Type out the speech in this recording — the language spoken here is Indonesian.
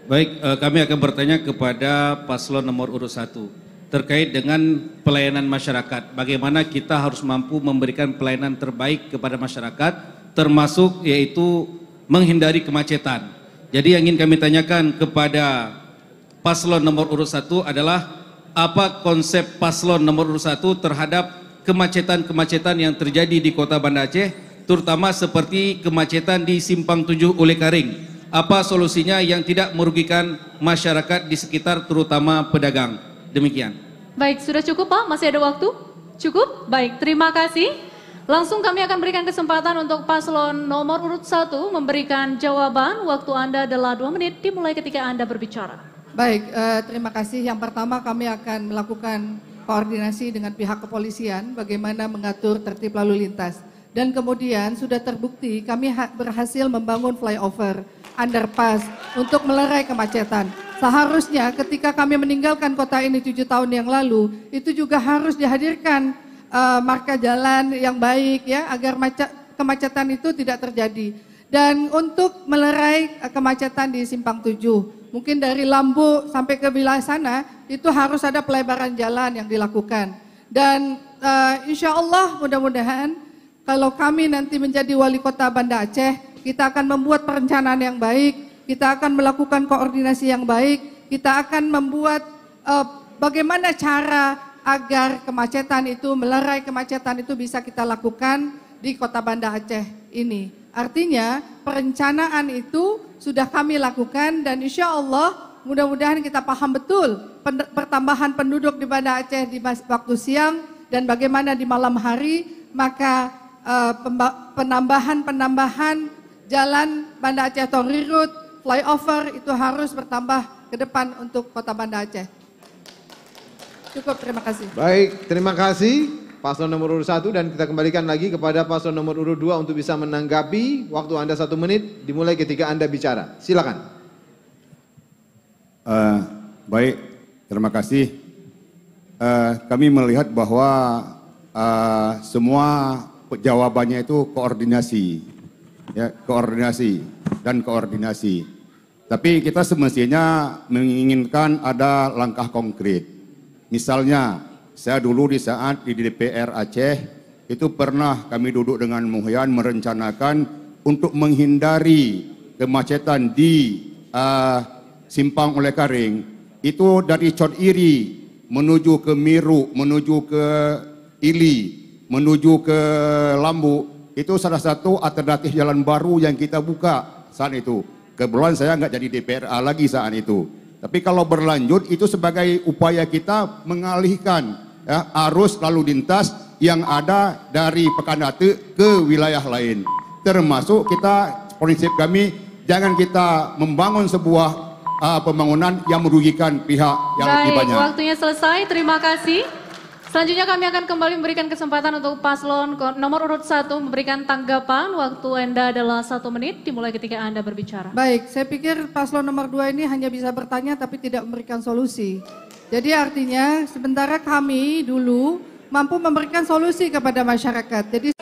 Baik, kami akan bertanya kepada paslon nomor urut 1 terkait dengan pelayanan masyarakat. Bagaimana kita harus mampu memberikan pelayanan terbaik kepada masyarakat, termasuk yaitu menghindari kemacetan. Jadi yang ingin kami tanyakan kepada paslon nomor urut 1 adalah apa konsep paslon nomor urut 1 terhadap kemacetan-kemacetan yang terjadi di Kota Banda Aceh, terutama seperti kemacetan di Simpang 7 Ulekaring. Apa solusinya yang tidak merugikan masyarakat di sekitar, terutama pedagang? Demikian. Baik, sudah cukup Pak? Masih ada waktu? Cukup? Baik, terima kasih. Langsung kami akan berikan kesempatan untuk paslon nomor urut 1 memberikan jawaban. Waktu Anda adalah 2 menit dimulai ketika Anda berbicara. Baik, terima kasih. Yang pertama kami akan melakukan koordinasi dengan pihak kepolisian bagaimana mengatur tertib lalu lintas. Dan kemudian sudah terbukti kami berhasil membangun flyover, underpass untuk melerai kemacetan. Seharusnya ketika kami meninggalkan kota ini 7 tahun yang lalu, itu juga harus dihadirkan marka jalan yang baik ya, agar kemacetan itu tidak terjadi. Dan untuk melerai kemacetan di Simpang 7, mungkin dari Lambu sampai ke wilayah sana, itu harus ada pelebaran jalan yang dilakukan. Dan insya Allah mudah-mudahan kalau kami nanti menjadi wali kota Banda Aceh, kita akan membuat perencanaan yang baik, kita akan melakukan koordinasi yang baik, kita akan membuat bagaimana cara agar kemacetan itu, melerai kemacetan itu bisa kita lakukan di kota Banda Aceh ini. Artinya perencanaan itu sudah kami lakukan dan insya Allah mudah-mudahan kita paham betul pertambahan penduduk di Banda Aceh di waktu siang dan bagaimana di malam hari, maka penambahan jalan Banda Aceh Tori Route, flyover itu harus bertambah ke depan untuk kota Banda Aceh. Cukup, terima kasih. Baik, terima kasih paslon nomor urut 1 dan kita kembalikan lagi kepada paslon nomor urut 2 untuk bisa menanggapi. Waktu Anda 1 menit dimulai ketika Anda bicara. Silakan. Baik, terima kasih. Kami melihat bahwa semua jawabannya itu koordinasi, ya, koordinasi dan koordinasi. Tapi kita semestinya menginginkan ada langkah konkret. Misalnya, saya dulu di saat di DPR Aceh itu pernah kami duduk dengan Muhyan merencanakan untuk menghindari kemacetan di Simpang Ulekaring. Itu dari Cot Iri menuju ke Miru, menuju ke Ili, menuju ke Lambu, itu salah satu alternatif jalan baru yang kita buka saat itu. Kebetulan saya nggak jadi DPRA lagi saat itu. Tapi kalau berlanjut itu sebagai upaya kita mengalihkan ya, arus lalu lintas yang ada dari Pekandate ke wilayah lain. Termasuk kita, prinsip kami, jangan kita membangun sebuah pembangunan yang merugikan pihak yang lebih banyak. Baik, waktunya selesai. Terima kasih. Selanjutnya kami akan kembali memberikan kesempatan untuk paslon nomor urut 1 memberikan tanggapan. Waktu Anda adalah 1 menit dimulai ketika Anda berbicara. Baik, saya pikir paslon nomor 2 ini hanya bisa bertanya tapi tidak memberikan solusi. Jadi artinya sementara kami dulu mampu memberikan solusi kepada masyarakat. Jadi